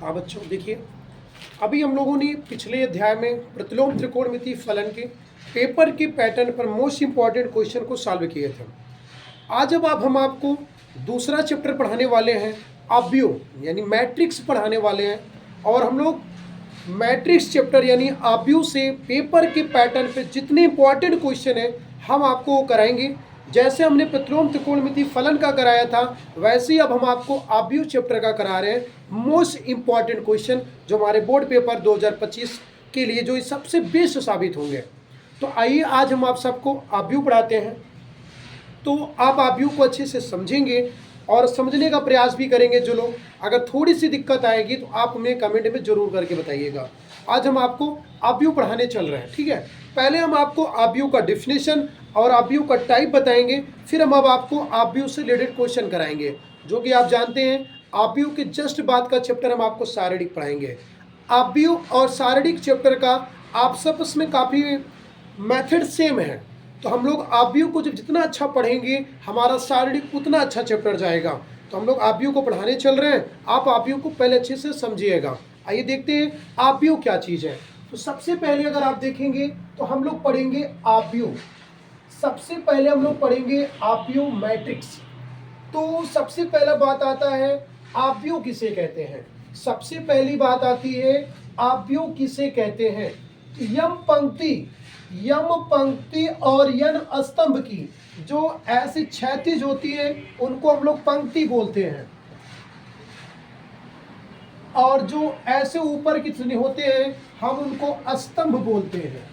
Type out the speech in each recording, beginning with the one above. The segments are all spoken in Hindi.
हाँ बच्चों देखिए, अभी हम लोगों ने पिछले अध्याय में प्रतिलोम त्रिकोणमिति फलन के पेपर के पैटर्न पर मोस्ट इंपॉर्टेंट क्वेश्चन को सॉल्व किए थे। आज अब हम आपको दूसरा चैप्टर पढ़ाने वाले हैं, आव्यूह यानी मैट्रिक्स पढ़ाने वाले हैं। और हम लोग मैट्रिक्स चैप्टर यानी आव्यूह से पेपर के पैटर्न पे जितने इंपॉर्टेंट क्वेश्चन है हम आपको वो कराएंगे। जैसे हमने प्रतिलोम त्रिकोणमिति फलन का कराया था, वैसे ही अब हम आपको आव्यूह चैप्टर का करा रहे हैं। मोस्ट इंपॉर्टेंट क्वेश्चन जो हमारे बोर्ड पेपर 2025 के लिए जो सबसे बेस्ट साबित होंगे। तो आइए आज हम आप सबको आव्यूह पढ़ाते हैं। तो आप आव्यूह को अच्छे से समझेंगे और समझने का प्रयास भी करेंगे। जो लोग अगर थोड़ी सी दिक्कत आएगी तो आप हमें कमेंट में जरूर करके बताइएगा। आज हम आपको आव्यूह पढ़ाने चल रहे हैं, ठीक है। पहले हम आपको आव्यूह का डेफिनेशन और आव्यूह का टाइप बताएंगे, फिर हम अब आपको आव्यूह से रिलेटेड क्वेश्चन कराएंगे। जो कि आप जानते हैं आव्यूह के जस्ट बाद का चैप्टर हम आपको शारीरिक पढ़ाएंगे। आव्यूह और शारीरिक चैप्टर का आपस में काफ़ी मेथड सेम है। तो हम लोग आव्यूह को जब जितना अच्छा पढ़ेंगे हमारा शारीरिक उतना अच्छा चैप्टर जाएगा। तो हम लोग आव्यूह को पढ़ाने चल रहे हैं, आप आव्यूह को पहले अच्छे से समझिएगा। आइए देखते हैं आव्यूह क्या चीज़ है। तो सबसे पहले अगर आप देखेंगे तो हम लोग पढ़ेंगे आव्यूह। सबसे पहले हम लोग पढ़ेंगे आव्यूह मैट्रिक्स। तो सबसे पहला बात आता है आव्यूह किसे कहते हैं। सबसे पहली बात आती है आव्यूह किसे कहते हैं। यम पंक्ति और यन स्तंभ की जो ऐसी क्षैतिज होती है उनको हम लोग पंक्ति बोलते हैं, और जो ऐसे ऊपर की होते हैं हम उनको स्तंभ बोलते हैं।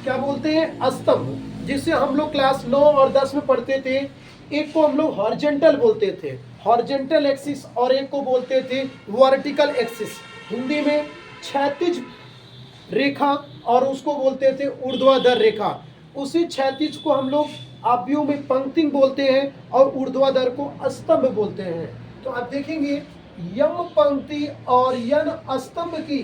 क्या बोलते हैं? स्तंभ। जिसे हम लोग क्लास 9 और 10 में पढ़ते थे। एक को हम लोग हॉरिजॉन्टल बोलते थे, हॉरिजॉन्टल एक्सिस, और एक को बोलते थे वर्टिकल एक्सिस। हिंदी में क्षैतिज रेखा, और उसको बोलते थे ऊर्ध्वाधर रेखा। उसी क्षैतिज को हम लोग आव्यूह में पंक्ति बोलते हैं और ऊर्ध्वाधर को स्तंभ बोलते हैं। तो आप देखेंगे यम पंक्ति और यन स्तंभ की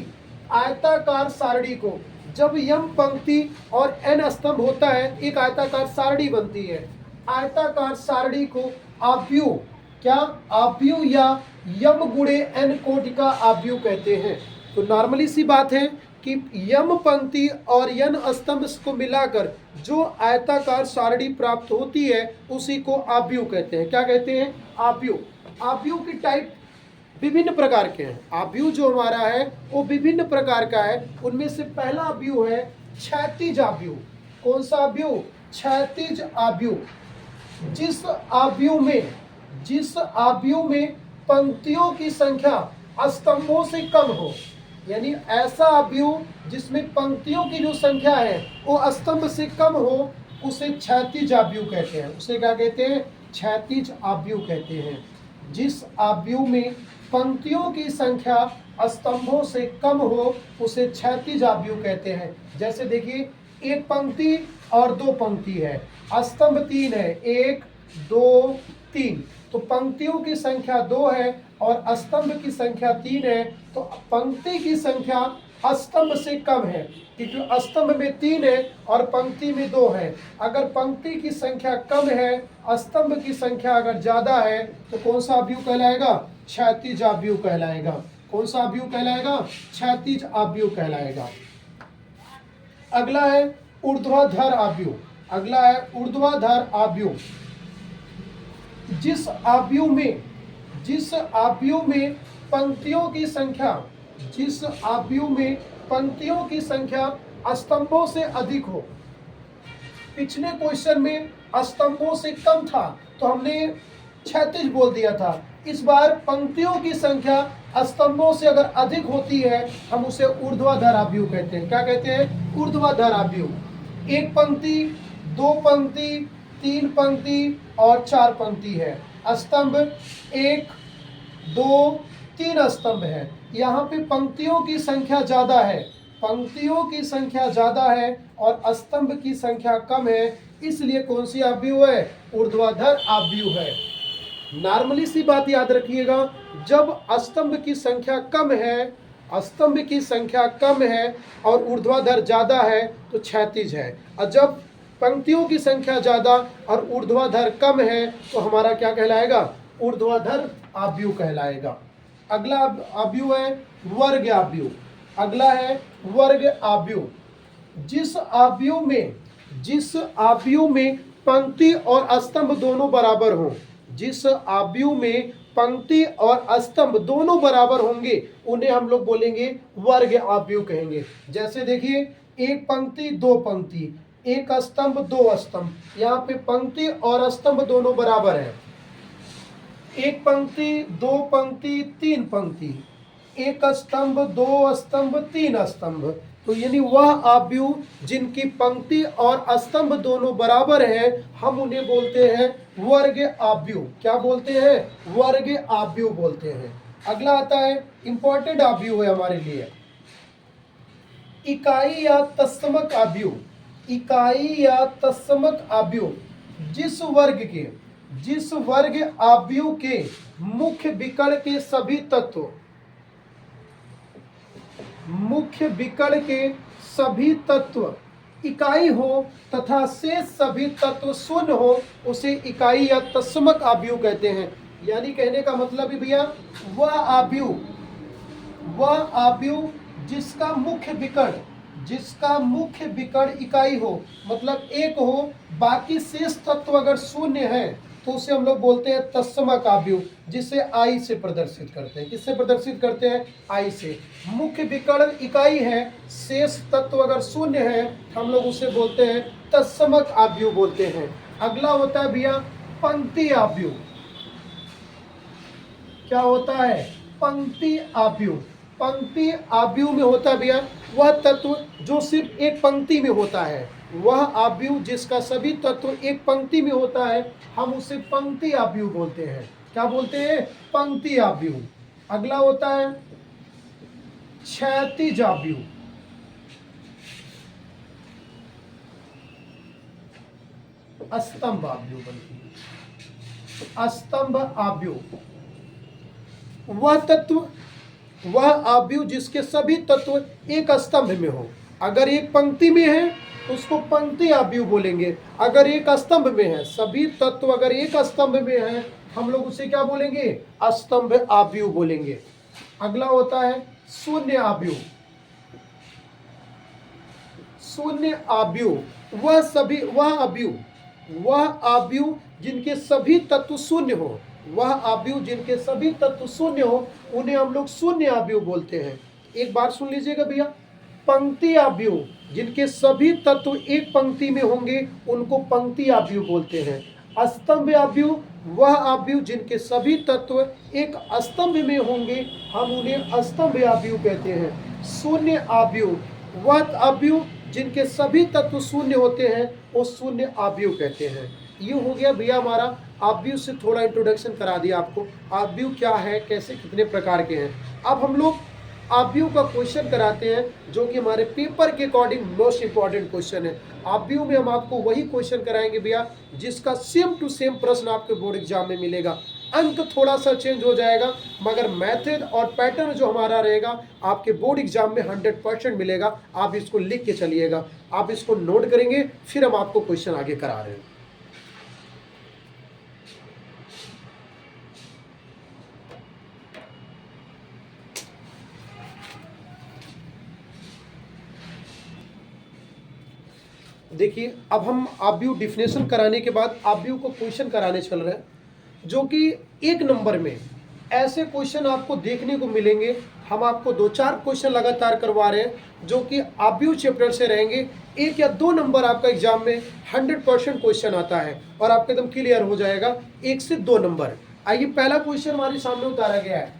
आयताकार सारणी को, जब यम पंक्ति और एन स्तंभ होता है एक आयताकार सारणी बनती है। आयताकार सारणी को आव्यूह, क्या आव्यूह या यम गुणे एन कोटि का आव्यूह कहते हैं। तो नॉर्मली सी बात है कि यम पंक्ति और यन स्तंभ को मिलाकर जो आयताकार सारणी प्राप्त होती है उसी को आव्यूह कहते हैं। क्या कहते हैं? आव्यूह। आव्यूह की टाइप विभिन्न प्रकार के हैं। आव्यूह जो हमारा है वो विभिन्न प्रकार का है। उनमें से पहला आव्यूह है क्षैतिज आव्यूह। कौन सा आव्यूह? क्षैतिज आव्यूह। जिस आव्यूह में पंक्तियों की संख्या स्तंभों से कम हो, यानी ऐसा आव्यूह जिसमें पंक्तियों की जो संख्या है वो स्तंभ से कम हो, उसे क्षैतिज आव्यूह कहते हैं। उसे क्या कहते हैं? क्षैतिज आव्यूह कहते हैं। जिस आव्यूह में पंक्तियों की संख्या स्तंभों से कम हो उसे क्षैतिज आव्यूह कहते हैं। जैसे देखिए एक पंक्ति और दो पंक्ति है, स्तंभ 3 है, 1 2 3। तो पंक्तियों की संख्या 2 है और स्तंभ की संख्या 3 है। तो पंक्ति की संख्या स्तंभ से कम है, क्योंकि स्तंभ में 3 है और पंक्ति में 2 है। अगर पंक्ति की संख्या कम है, स्तंभ की संख्या अगर ज्यादा है, तो कौन सा आव्यूह कहलाएगा? क्षैतिज आव्यूह कहलाएगा। कौन सा आव्यूह कहलाएगा? क्षैतिज आव्यूह कहलाएगा। अगला है ऊर्ध्वाधर आव्यूह। अगला है ऊर्ध्वाधर आव्यूह। जिस आव्यूह में पंक्तियों की संख्या स्तंभों से अधिक हो। पिछले क्वेश्चन में स्तंभों से कम था तो हमने क्षैतिज बोल दिया था। इस बार पंक्तियों की संख्या स्तंभों से अगर अधिक होती है हम उसे ऊर्ध्वाधर आव्यूह कहते हैं। क्या कहते हैं? ऊर्ध्वाधर आव्यूह। एक पंक्ति, दो पंक्ति, 3 पंक्ति और 4 पंक्ति है। स्तंभ 1 2 3 स्तंभ है। यहाँ पे पंक्तियों की संख्या ज्यादा है, और स्तंभ की संख्या कम है, इसलिए कौन सी आव्यूह है? ऊर्ध्वाधर आव्यूह है। नॉर्मली सी बात याद रखिएगा, जब स्तंभ की संख्या कम है और ऊर्ध्वाधर ज्यादा है तो क्षैतिज है, और जब पंक्तियों की संख्या ज्यादा और ऊर्ध्वाधर कम है तो हमारा क्या कहलाएगा? ऊर्ध्वाधर आव्यूह कहलाएगा। अगला आव्यूह है वर्ग आव्यूह। अगला है वर्ग आव्यूह। जिस आव्यूह में पंक्ति और स्तंभ दोनों बराबर हों, जिस आव्यूह में पंक्ति और स्तंभ दोनों बराबर होंगे उन्हें हम लोग बोलेंगे वर्ग आव्यूह कहेंगे। जैसे देखिए, एक पंक्ति दो पंक्ति, एक स्तंभ दो स्तंभ, यहाँ पे पंक्ति और स्तंभ दोनों बराबर है। एक पंक्ति दो पंक्ति तीन पंक्ति, एक स्तंभ दो स्तंभ तीन स्तंभ, तो यानी वह आव्यूह जिनकी पंक्ति और स्तंभ दोनों बराबर हैं हम उन्हें बोलते हैं वर्ग आव्यूह। क्या बोलते हैं? वर्ग आव्यूह बोलते हैं। अगला आता है इंपॉर्टेंट आव्यूह है हमारे लिए, इकाई या तत्समक आव्यूह। इकाई या तत्समक आव्यूह जिस वर्ग आव्यूह के मुख्य विकर्ण के सभी तत्व, मुख्य विकर्ण के सभी तत्व इकाई हो तथा शेष सभी तत्व शून्य हो उसे इकाई या तत्समक आव्यूह कहते हैं। यानी कहने का मतलब है भैया, वह आव्यूह जिसका मुख्य विकर्ण इकाई हो, मतलब एक हो, बाकी शेष तत्व अगर शून्य है तो उसे हम लोग बोलते हैं तत्समक आव्यूह, जिसे आई से प्रदर्शित करते हैं। किससे प्रदर्शित करते हैं? आई से। मुख्य विकर्ण इकाई है, शेष तत्व अगर शून्य है हम लोग उसे बोलते हैं तत्समक आव्यूह बोलते हैं। अगला होता है भैया पंक्ति आव्यूह। क्या होता है? पंक्ति आव्यूह। पंक्ति आव्यूह में होता है भैया वह तत्व जो सिर्फ एक पंक्ति में होता है, वह आव्यूह जिसका सभी तत्व एक पंक्ति में होता है हम उसे पंक्ति आव्यूह बोलते हैं। क्या बोलते हैं? पंक्ति आव्यूह। अगला होता है क्षैतिज आव्यूह। स्तंभ आव्यूह बनती है। स्तंभ आव्यूह वह आव्यूह जिसके सभी तत्व एक स्तंभ में हो। अगर एक पंक्ति में है तो उसको पंक्ति आव्यूह बोलेंगे। अगर एक स्तंभ में है, सभी तत्व अगर एक स्तंभ में है हम लोग उसे क्या बोलेंगे? स्तंभ आव्यूह बोलेंगे। अगला होता है शून्य आव्यूह। शून्य आव्यूह वह आव्यूह जिनके सभी तत्व शून्य हो, वह आव्यूह जिनके सभी तत्व शून्य हो उन्हें हम लोग शून्य आव्यूह बोलते हैं। एक बार सुन लीजिएगा भैया, पंक्ति आव्यूह जिनके सभी तत्व एक पंक्ति में होंगे उनको पंक्ति आव्यूह बोलते हैं। स्तंभ आव्यूह वह आव्यूह जिनके सभी तत्व एक स्तंभ में होंगे हम उन्हें स्तंभ आव्यूह कहते हैं। शून्य आव्यूह वह आव्यूह जिनके सभी तत्व शून्य होते हैं वो शून्य आव्यूह कहते हैं। ये हो गया भैया हमारा आव्यूह से थोड़ा इंट्रोडक्शन करा दिया आपको, आव्यूह क्या है, कैसे कितने प्रकार के हैं। अब हम लोग आव्यूह का क्वेश्चन कराते हैं जो कि हमारे पेपर के अकॉर्डिंग मोस्ट इंपॉर्टेंट क्वेश्चन है। आव्यूह में हम आपको वही क्वेश्चन कराएंगे भैया जिसका सेम टू सेम प्रश्न आपके बोर्ड एग्जाम में मिलेगा। अंक थोड़ा सा चेंज हो जाएगा मगर मेथड और पैटर्न जो हमारा रहेगा आपके बोर्ड एग्जाम में 100% मिलेगा। आप इसको लिख के चलिएगा, आप इसको नोट करेंगे, फिर हम आपको क्वेश्चन आगे करा रहे हैं। देखिए, अब हम आव्यूह डिफिनेशन कराने के बाद आव्यूह को क्वेश्चन कराने चल रहे हैं जो कि एक नंबर में ऐसे क्वेश्चन आपको देखने को मिलेंगे। हम आपको 2-4 क्वेश्चन लगातार करवा रहे हैं जो कि आव्यूह चैप्टर से रहेंगे। 1 या 2 नंबर आपका एग्जाम में 100% क्वेश्चन आता है और आपका एकदम क्लियर हो जाएगा 1 से 2 नंबर। आइए, पहला क्वेश्चन हमारे सामने उतारा गया है,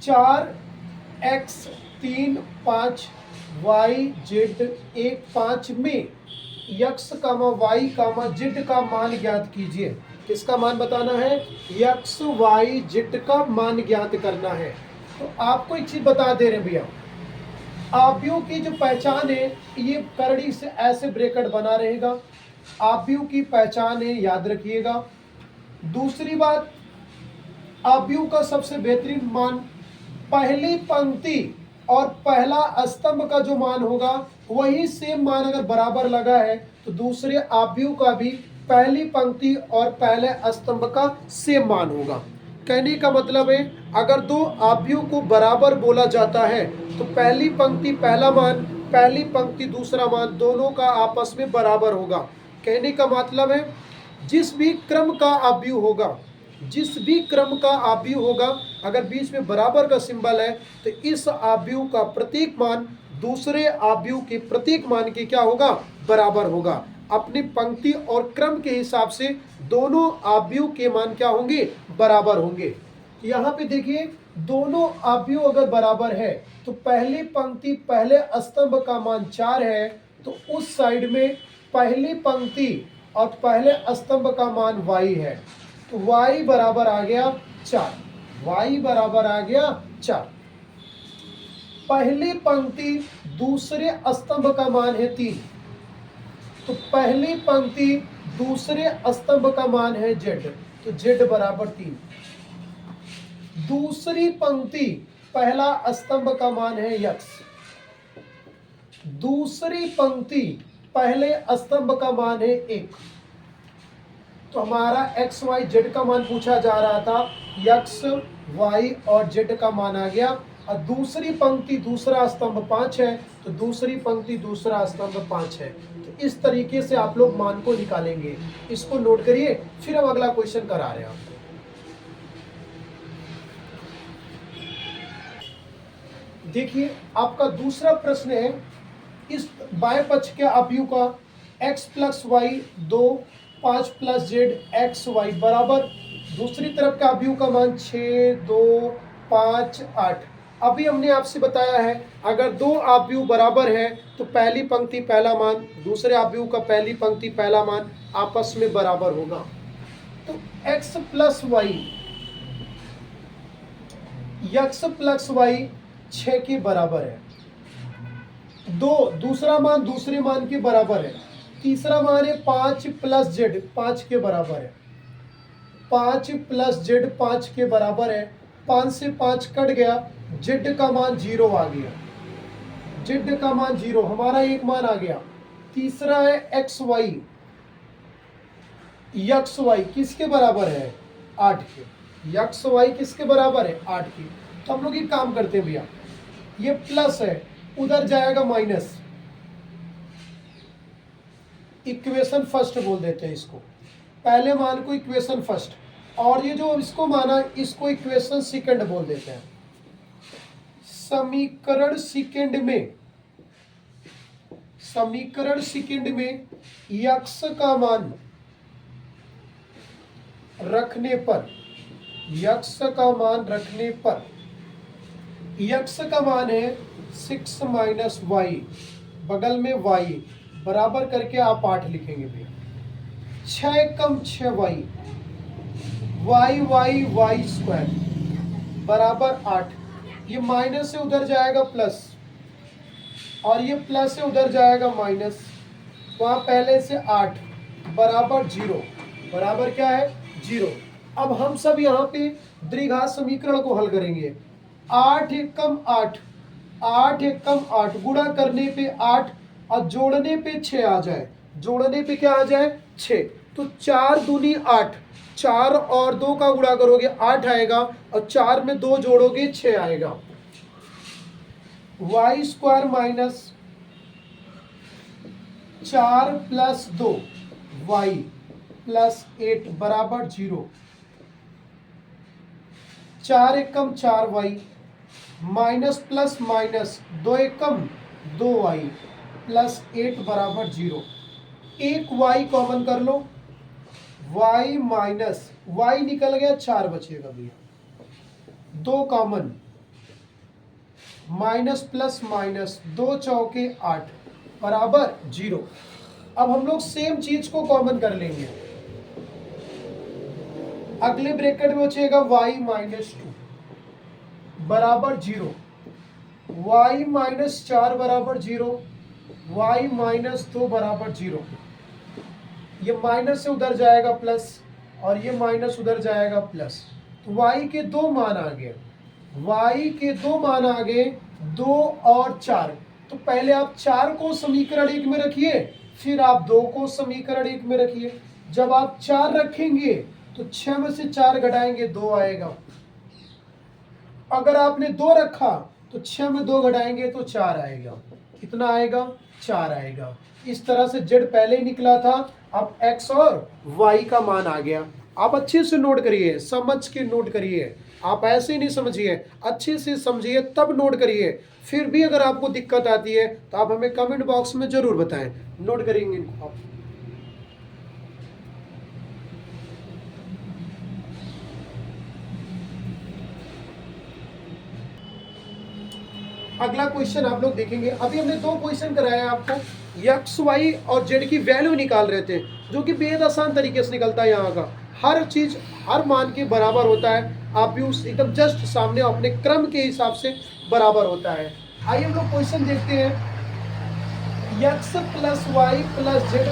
4x 3 5 y z 1 5 में x, y, z का मान ज्ञात कीजिए। किसका मान बताना है? x, y, z का मान ज्ञात करना है। तो आपको एक चीज बता दे रहे हैं भैया, आव्यूह की जो पहचान है ये करड़ी से ऐसे ब्रैकेट बना रहेगा। आव्यूह की पहचान है, याद रखिएगा। दूसरी बात, आव्यूह का सबसे बेहतरीन मान पहली पंक्ति और पहला स्तंभ का जो मान होगा वही सेम मान अगर बराबर लगा है तो दूसरे आव्यूह का भी पहली पंक्ति और पहले स्तंभ का सेम मान होगा। कहने का मतलब है अगर दो आव्यूह को बराबर बोला जाता है तो पहली पंक्ति पहला मान, पहली पंक्ति दूसरा मान दोनों का आपस में बराबर होगा। कहने का मतलब है जिस भी क्रम का आव्यूह होगा, जिस भी क्रम का आव्यूह होगा, अगर बीच में बराबर का सिंबल है तो इस आव्यूह का प्रत्येक मान दूसरे आव्यूह के प्रत्येक मान के क्या होगा, बराबर होगा। अपनी पंक्ति और क्रम के हिसाब से दोनों आव्यूह के मान क्या होंगे, बराबर होंगे। यहाँ पे देखिए दोनों आव्यूह अगर बराबर है तो पहली पंक्ति पहले स्तंभ का मान 4 है, तो उस साइड में पहली पंक्ति और पहले स्तंभ का मान y है, तो y बराबर आ गया 4, y बराबर आ गया 4। पहली पंक्ति दूसरे स्तंभ का मान है 3, तो पहली पंक्ति दूसरे स्तंभ का मान है z, तो z बराबर 3। दूसरी पंक्ति पहला स्तंभ का मान है x, दूसरी पंक्ति पहले स्तंभ का मान है 1। तो हमारा x y z का मान पूछा जा रहा था, x y और z का मान आ गया। और दूसरी पंक्ति दूसरा स्तंभ 5 है, तो दूसरी पंक्ति दूसरा स्तंभ 5 है। तो इस तरीके से आप लोग मान को निकालेंगे, इसको नोट करिए। फिर हम अगला क्वेश्चन करा रहे हैं आपको। देखिए आपका दूसरा प्रश्न है, इस बाएं पक्ष के आव्यूह का x plus y 2 5 plus z x y बराबर दूसरी तरफ का आव्यूह का मान 6 2 5 8। अभी हमने आपसे बताया है अगर दो आव्यूह बराबर है तो पहली पंक्ति पहला मान दूसरे आव्यूह का पहली पंक्ति पहला मान आपस में बराबर होगा। तो x प्लस वाई 6 के बराबर है, दूसरा मान दूसरे मान के बराबर है। तीसरा मान है 5 प्लस जेड 5 के बराबर है, 5 प्लस जेड 5 के बराबर है। 5 से 5 कट गया, जेड का मान 0 आ गया, जेड का मान 0, हमारा एक मान आ गया। तीसरा है एक्स वाई किसके बराबर है, 8 के। एक्स वाई किसके बराबर है, 8 के। तो हम लोग एक काम करते हैं भैया, ये प्लस है उधर जाएगा माइनस, इक्वेशन फर्स्ट बोल देते हैं इसको, पहले मान को इक्वेशन फर्स्ट, और ये जो इसको माना इसको इक्वेशन सेकंड बोल देते हैं। समीकरण सेकंड में यक्स का मान रखने पर यक्स का मान है 6 माइनस वाई, बगल में y बराबर करके आप 8 लिखेंगे भैया। 6 कम 6 वाई स्क्वायर बराबर 8। ये माइनस से उधर जाएगा प्लस, और ये प्लस से उधर जाएगा माइनस, वहाँ पहले से 8 बराबर 0, बराबर क्या है 0। अब हम सब यहाँ पे द्विघात समीकरण को हल करेंगे। 8 एकम 8, 8 एकम 8, गुणा करने पे 8 और जोड़ने पे 6 आ जाए, जोड़ने पे क्या आ जाए 6। तो 4 दूनी 8, 4 और 2 का गुणा करोगे 8 आएगा, और 4 में 2 जोड़ोगे 6 आएगा। वाई स्क्वायर माइनस 4 प्लस 2 वाई प्लस 8 बराबर 0। 4 एकम 4 वाई माइनस प्लस माइनस 2 एकम 2 वाई प्लस 8 बराबर 0। एक y कॉमन कर लो, y माइनस y निकल गया 4 बचेगा भैया, 2 कॉमन, माइनस प्लस माइनस 2 चौके 8 बराबर 0। अब हम लोग सेम चीज को कॉमन कर लेंगे, अगले ब्रैकेट में बचेगा y माइनस 2 बराबर 0, y माइनस 4 बराबर 0, y माइनस 2 बराबर 0। ये माइनस से उधर जाएगा प्लस, और ये माइनस उधर जाएगा प्लस, तो y के 2 मान आ गए, y के 2 मान आ गए, 2 और 4। तो पहले आप 4 को समीकरण 1 में रखिए, फिर आप 2 को समीकरण 1 में रखिए। जब आप 4 रखेंगे तो 6 में से 4 घटाएंगे 2 आएगा। अगर आपने 2 रखा तो 6 में 2 घटाएंगे तो 4 आएगा। कितना आएगा? 4 आएगा। इस तरह से z पहले ही निकला था, अब x और y का मान आ गया। आप अच्छे से नोट करिए, समझ के नोट करिए, आप ऐसे ही नहीं समझिए, अच्छे से समझिए तब नोट करिए। फिर भी अगर आपको दिक्कत आती है तो आप हमें कमेंट बॉक्स में जरूर बताएं, नोट करेंगे इनको आप। अगला क्वेश्चन आप लोग देखेंगे। अभी हमने 2 क्वेश्चन कराया आपको, एक्स वाई और जेड की वैल्यू निकाल रहे थे, जो कि बेहद आसान तरीके से निकलता है। यहाँ का हर चीज हर मान के बराबर होता है, आप भी उस एकदम जस्ट सामने अपने क्रम के हिसाब से बराबर होता है। आइए हम लोग क्वेश्चन देखते हैं। X plus y plus z,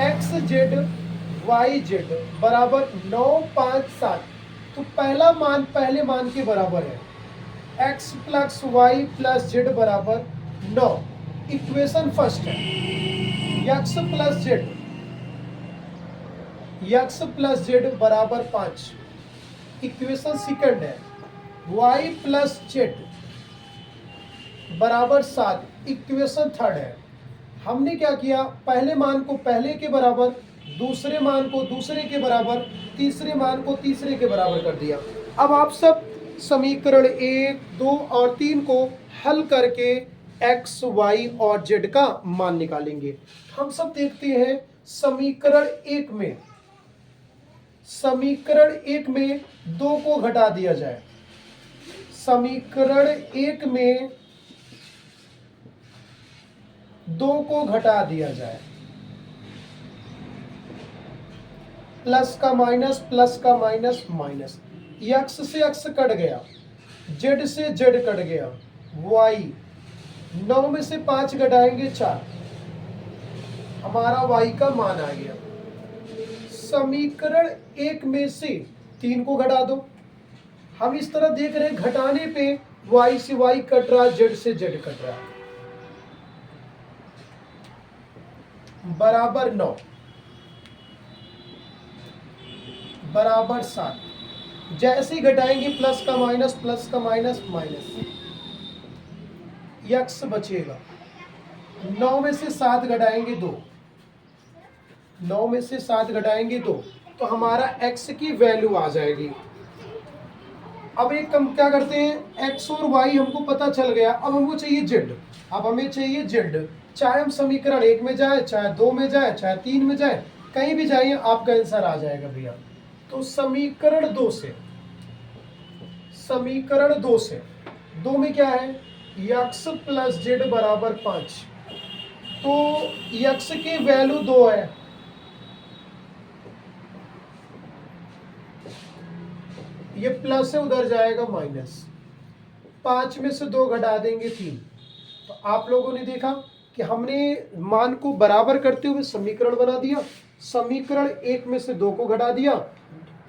x z y z बराबर 9, 5, 7। तो पहला मान पहले मान के बराबर है, x plus y plus z बराबर 9। इक्वेशन फर्स्ट है x प्लस जेड बराबर 5। इक्वेशन सेकंड है y प्लस जेड बराबर 7। इक्वेशन थर्ड है। हमने क्या किया, पहले मान को पहले के बराबर, दूसरे मान को दूसरे के बराबर, तीसरे मान को तीसरे के बराबर कर दिया। अब आप सब समीकरण 1, 2 और 3 को हल करके x, y और z का मान निकालेंगे। हम सब देखते हैं समीकरण 1 में 2 को घटा दिया जाए। समीकरण 1 में 2 को घटा दिया जाए, प्लस का माइनस, प्लस का माइनस, माइनस। x से x कट गया, z से z कट गया, y 9 में से 5 घटाएंगे 4, हमारा y का मान आ गया। समीकरण 1 में से 3 को घटा दो। हम इस तरह देख रहे हैं, घटाने पे y से y कट रहा, z से z कट रहा, बराबर 9 बराबर 7। जैसे ही घटाएंगे प्लस का माइनस, प्लस का माइनस, माइनस, x बचेगा। 9 में से 7 घटाएंगे 2, 9 में से 7 घटाएंगे 2, तो हमारा x की वैल्यू आ जाएगी। अब एक कम क्या करते हैं, x और y हमको पता चल गया, अब हमको चाहिए z। अब हमें चाहिए z, चाहे हम समीकरण 1 में जाए, चाहे 2 में जाए, चाहे 3 में जाए, कहीं भी जाइए आपका आंसर आ जाएगा भैया। तो समीकरण 2 से 2 में क्या है, x प्लस जेड बराबर 5। तो x की वैल्यू 2 है, ये प्लस है, उधर जाएगा माइनस। 5 में से 2 घटा देंगे 3। तो आप लोगों ने देखा कि हमने मान को बराबर करते हुए समीकरण बना दिया। समीकरण 1 में से 2 को घटा दिया,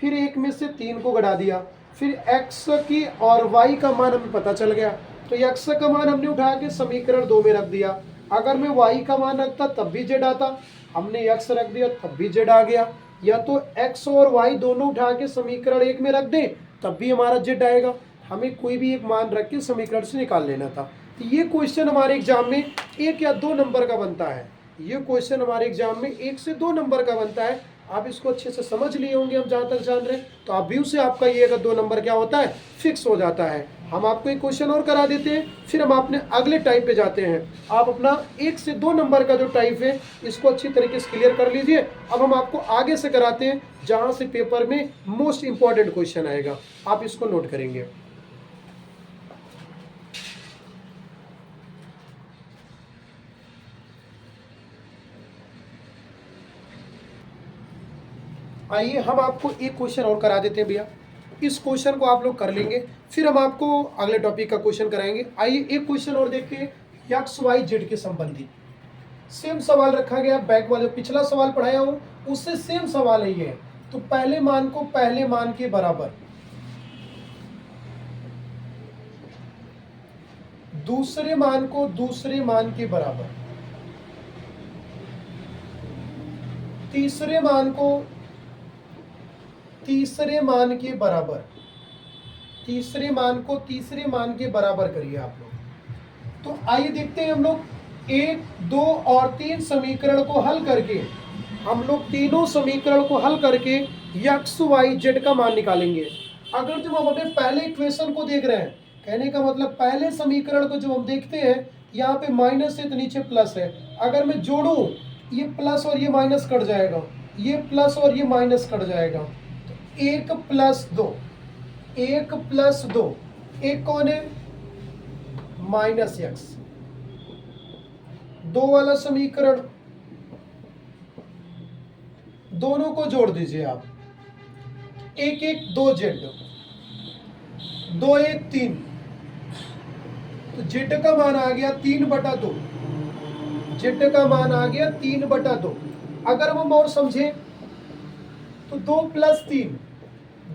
फिर 1 में से 3 को घटा दिया, फिर x की और y का मान हमें पता चल गया। तो x का मान हमने उठा के समीकरण 2 में रख दिया। अगर मैं y का मान रखता तब भी z आता, हमने x रख दिया तब भी z आ गया। या तो x और y दोनों उठा के समीकरण 1 में रख दें तब भी हमारा z आएगा। हमें कोई भी एक मान रख के समीकरण से निकाल लेना था। तो ये क्वेश्चन हमारे एग्जाम में 1 या 2 नंबर का बनता है। ये क्वेश्चन हमारे एग्जाम में 1 से 2 नंबर का बनता है। आप इसको अच्छे से समझ लिए होंगे, हम जहाँ तक जान रहे हैं। तो आप व्यू से आपका ये अगर 2 नंबर क्या होता है, फिक्स हो जाता है। हम आपको एक क्वेश्चन और करा देते हैं, फिर हम अपने अगले टाइप पे जाते हैं। आप अपना 1 से 2 नंबर का जो टाइप है इसको अच्छी तरीके से क्लियर कर लीजिए। अब हम आपको आगे से कराते हैं जहाँ से पेपर में मोस्ट इंपॉर्टेंट क्वेश्चन आएगा, आप इसको नोट करेंगे। आइए हम आपको एक क्वेश्चन और करा देते हैं भैया। इस क्वेश्चन को आप लोग कर लेंगे, फिर हम आपको अगले टॉपिक का क्वेश्चन कराएंगे। आइए एक क्वेश्चन और देखते हैं, एक्स वाई जेड के संबंधित सेम सवाल रखा गया। बैक वाले पिछला सवाल पढ़ाया हो उससे सेम सवाल है ये। तो पहले मान को पहले मान के बराबर, दूसरे मान को दूसरे मान के बराबर, तीसरे मान को तीसरे मान के बराबर, तीसरे मान को तीसरे मान के बराबर करिए आप लोग। तो आइए देखते हैं हम लोग 1, 2 और 3 समीकरण को हल करके, हम लोग तीनों समीकरण को हल करके एक्स वाई जेड का मान निकालेंगे। अगर जब हम अपने पहले इक्वेशन को देख रहे हैं, कहने का मतलब पहले समीकरण को जब हम देखते हैं, यहाँ पे माइनस है तो नीचे प्लस है। अगर मैं जोड़ूं, ये प्लस और ये माइनस कट जाएगा, ये प्लस और ये माइनस कट जाएगा। तो 1 + 2, 1 + 2, एक कौन है? -x। 2 वाला समीकरण, दोनों को जोड़ दीजिए आप। 1 1 2 जेड, 2 1 3, तो जेड का मान आ गया 3/2। जेड का मान आ गया 3/2। अगर हम और समझें तो 2 + 3,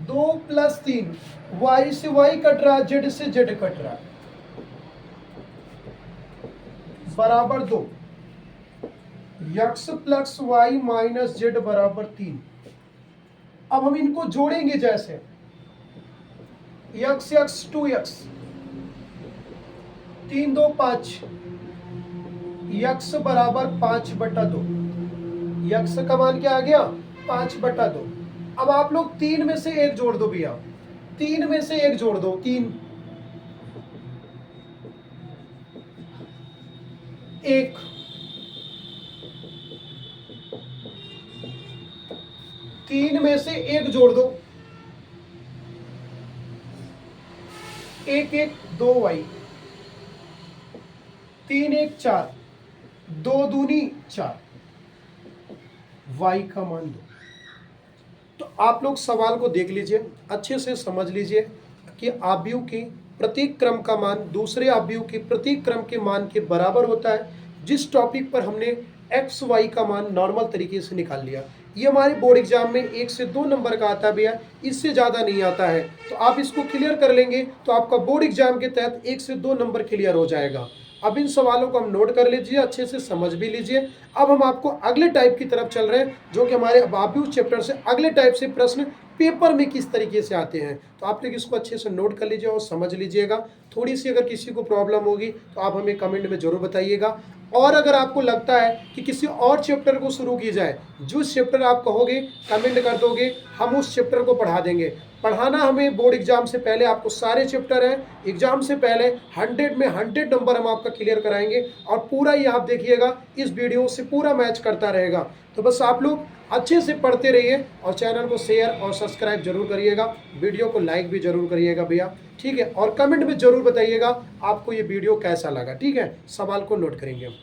2 + 3, y से y कट रहा, जेड से जेड कट रहा, बराबर 2। x + y - z बराबर 3। अब हम इनको जोड़ेंगे, जैसे x x 2x, 3 2 5, x बराबर 5/2। x का मान क्या आ गया? 5/2। अब आप लोग 3 में से 1 जोड़ दो भैया, 3 में से 1 जोड़ दो, 3 1, 3 में से 1 जोड़ दो, 1 1 2 y, 3 1 4, 2 दूनी 4, y का मान 2। तो आप लोग सवाल को देख लीजिए, अच्छे से समझ लीजिए कि आव्यूह की प्रत्येक क्रम का मान दूसरे आव्यूह के प्रत्येक क्रम के मान के बराबर होता है। जिस टॉपिक पर हमने एक्स वाई का मान नॉर्मल तरीके से निकाल लिया, ये हमारे बोर्ड एग्जाम में 1 से 2 नंबर का आता है भैया, इससे ज़्यादा नहीं आता है। तो आप इसको क्लियर कर लेंगे तो आपका बोर्ड एग्जाम के तहत 1 से 2 नंबर क्लियर हो जाएगा। अब इन सवालों को हम नोट कर लीजिए, अच्छे से समझ भी लीजिए। अब हम आपको अगले टाइप की तरफ चल रहे हैं, जो कि हमारे आव्यूह चैप्टर से अगले टाइप से प्रश्न पेपर में किस तरीके से आते हैं। तो आप लोग इसको अच्छे से नोट कर लीजिए और समझ लीजिएगा। थोड़ी सी अगर किसी को प्रॉब्लम होगी तो आप हमें कमेंट में जरूर बताइएगा। और अगर आपको लगता है कि किसी और चैप्टर को शुरू की जाए, जो चैप्टर आप कहोगे कमेंट कर दोगे, हम उस चैप्टर को पढ़ा देंगे। पढ़ाना हमें बोर्ड एग्जाम से पहले आपको सारे चैप्टर हैं, एग्जाम से पहले 100 में 100 नंबर हम आपका क्लियर कराएंगे। और पूरा ये आप देखिएगा, इस वीडियो से पूरा मैच करता रहेगा। तो बस आप लोग अच्छे से पढ़ते रहिए और चैनल को शेयर और सब्सक्राइब जरूर करिएगा, वीडियो को लाइक भी जरूर करिएगा भैया, ठीक है। और कमेंट में जरूर बताइएगा आपको ये वीडियो कैसा लगा, ठीक है। सवाल को नोट करेंगे हम।